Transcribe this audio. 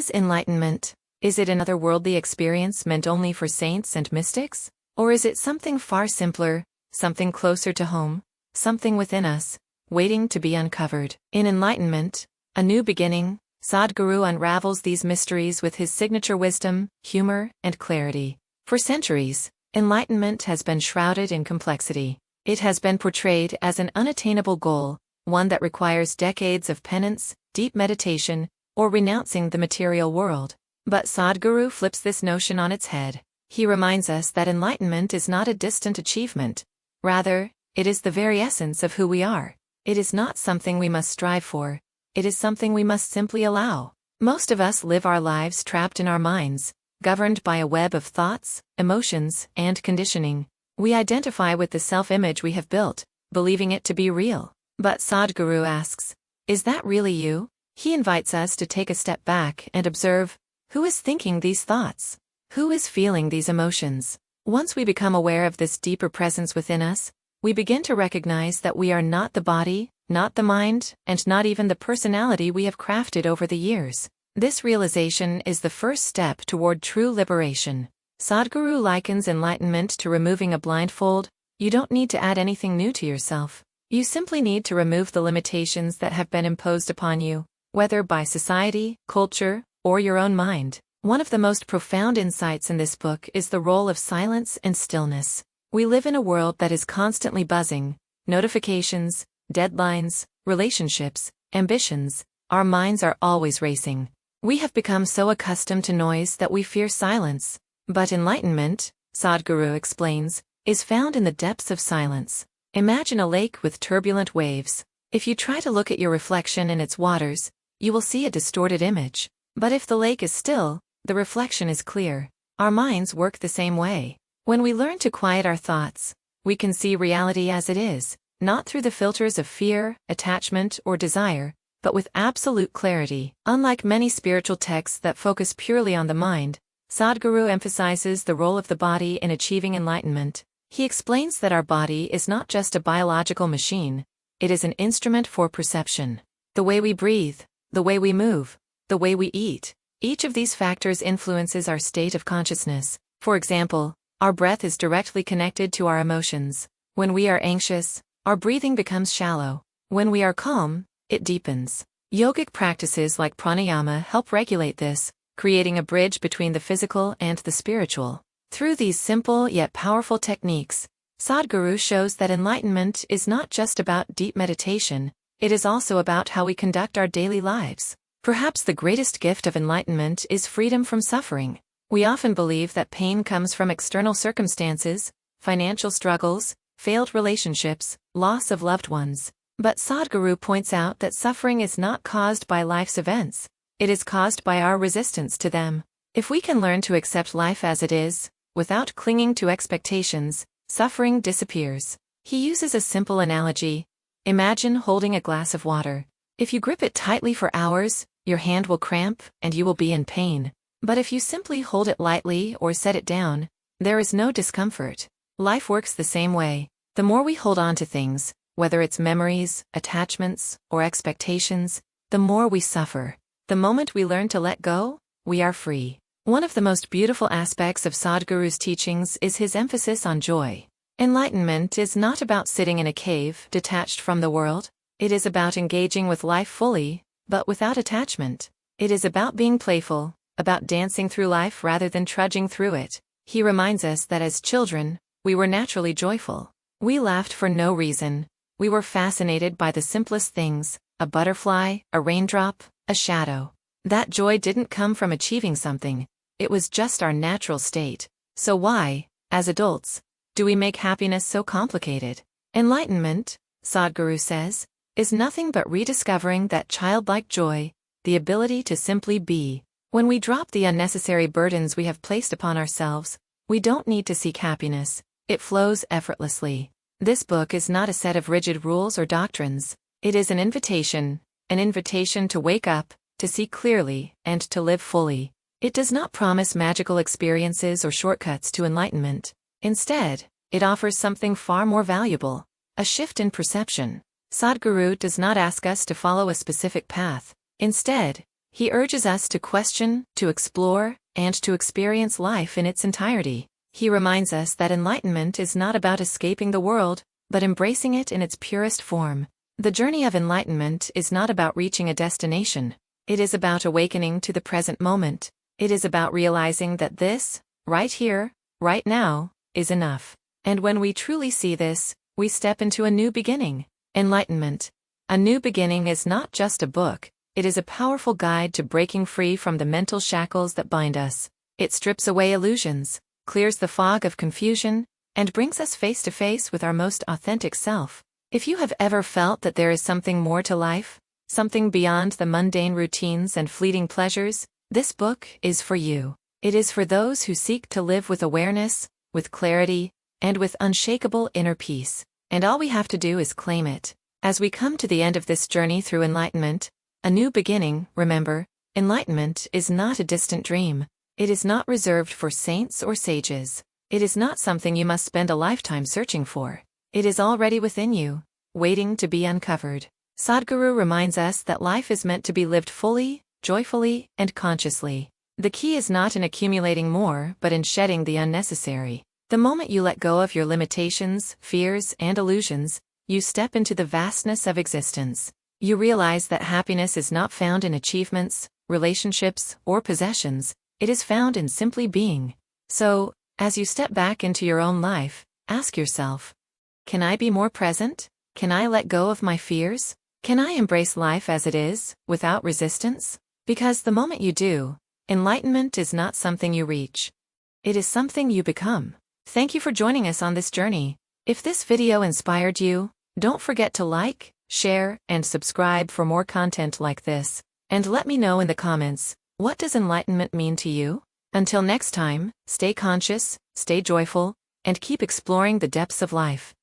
is enlightenment? Is it an otherworldly experience meant only for saints and mystics? Or is it something far simpler, something closer to home, something within us, waiting to be uncovered? In Enlightenment, A New Beginning, Sadhguru unravels these mysteries with his signature wisdom, humor, and clarity. For centuries, enlightenment has been shrouded in complexity. It has been portrayed as an unattainable goal, one that requires decades of penance, deep meditation, or renouncing the material world. But Sadhguru flips this notion on its head. He reminds us that enlightenment is not a distant achievement. Rather, it is the very essence of who we are. It is not something we must strive for. It is something we must simply allow. Most of us live our lives trapped in our minds, governed by a web of thoughts, emotions, and conditioning. We identify with the self-image we have built, believing it to be real. But Sadhguru asks, is that really you? He invites us to take a step back and observe, who is thinking these thoughts? Who is feeling these emotions? Once we become aware of this deeper presence within us, we begin to recognize that we are not the body, not the mind, and not even the personality we have crafted over the years. This realization is the first step toward true liberation. Sadhguru likens enlightenment to removing a blindfold. You don't need to add anything new to yourself. You simply need to remove the limitations that have been imposed upon you, whether by society, culture, or your own mind. One of the most profound insights in this book is the role of silence and stillness. We live in a world that is constantly buzzing. Notifications, deadlines, relationships, ambitions. Our minds are always racing. We have become so accustomed to noise that we fear silence. But enlightenment, Sadhguru explains, is found in the depths of silence. Imagine a lake with turbulent waves. If you try to look at your reflection in its waters, you will see a distorted image. But if the lake is still, the reflection is clear. Our minds work the same way. When we learn to quiet our thoughts, we can see reality as it is, not through the filters of fear, attachment, or desire, but with absolute clarity. Unlike many spiritual texts that focus purely on the mind, Sadhguru emphasizes the role of the body in achieving enlightenment. He explains that our body is not just a biological machine, it is an instrument for perception. The way we breathe, the way we move, the way we eat, each of these factors influences our state of consciousness. For example, our breath is directly connected to our emotions. When we are anxious, our breathing becomes shallow. When we are calm, it deepens. Yogic practices like pranayama help regulate this, creating a bridge between the physical and the spiritual. Through these simple yet powerful techniques, Sadhguru shows that enlightenment is not just about deep meditation, it is also about how we conduct our daily lives. Perhaps the greatest gift of enlightenment is freedom from suffering. We often believe that pain comes from external circumstances, financial struggles, failed relationships, loss of loved ones. But Sadhguru points out that suffering is not caused by life's events. It is caused by our resistance to them. If we can learn to accept life as it is, without clinging to expectations, suffering disappears. He uses a simple analogy. Imagine holding a glass of water. If you grip it tightly for hours, your hand will cramp and you will be in pain. But if you simply hold it lightly or set it down, there is no discomfort. Life works the same way. The more we hold on to things, whether it's memories, attachments, or expectations, the more we suffer. The moment we learn to let go, we are free. One of the most beautiful aspects of Sadhguru's teachings is his emphasis on joy. Enlightenment is not about sitting in a cave, detached from the world. It is about engaging with life fully, but without attachment. It is about being playful, about dancing through life rather than trudging through it. He reminds us that as children, we were naturally joyful. We laughed for no reason. We were fascinated by the simplest things, a butterfly, a raindrop, a shadow. That joy didn't come from achieving something. It was just our natural state. So why, as adults, do we make happiness so complicated? Enlightenment, Sadhguru says, is nothing but rediscovering that childlike joy, the ability to simply be. When we drop the unnecessary burdens we have placed upon ourselves, we don't need to seek happiness. It flows effortlessly. This book is not a set of rigid rules or doctrines. It is an invitation to wake up, to see clearly, and to live fully. It does not promise magical experiences or shortcuts to enlightenment. Instead, it offers something far more valuable, a shift in perception. Sadhguru does not ask us to follow a specific path. Instead, He urges us to question, to explore, and to experience life in its entirety. He reminds us that enlightenment is not about escaping the world, but embracing it in its purest form. The journey of enlightenment is not about reaching a destination. It is about awakening to the present moment. It is about realizing that this, right here, right now, is enough. And when we truly see this, we step into a new beginning. Enlightenment. A New Beginning is not just a book, it is a powerful guide to breaking free from the mental shackles that bind us. It strips away illusions, clears the fog of confusion, and brings us face to face with our most authentic self. If you have ever felt that there is something more to life, something beyond the mundane routines and fleeting pleasures, this book is for you. It is for those who seek to live with awareness, with clarity, and with unshakable inner peace. And all we have to do is claim it. As we come to the end of this journey through enlightenment, a new beginning, remember, enlightenment is not a distant dream. It is not reserved for saints or sages. It is not something you must spend a lifetime searching for. It is already within you, waiting to be uncovered. Sadhguru reminds us that life is meant to be lived fully, joyfully, and consciously. The key is not in accumulating more, but in shedding the unnecessary. The moment you let go of your limitations, fears, and illusions, you step into the vastness of existence. You realize that happiness is not found in achievements, relationships, or possessions. It is found in simply being. So, as you step back into your own life, ask yourself, can I be more present? Can I let go of my fears? Can I embrace life as it is, without resistance? Because the moment you do, enlightenment is not something you reach. It is something you become. Thank you for joining us on this journey. If this video inspired you, don't forget to like, share, and subscribe for more content like this. And let me know in the comments, what does enlightenment mean to you? Until next time, stay conscious, stay joyful, and keep exploring the depths of life.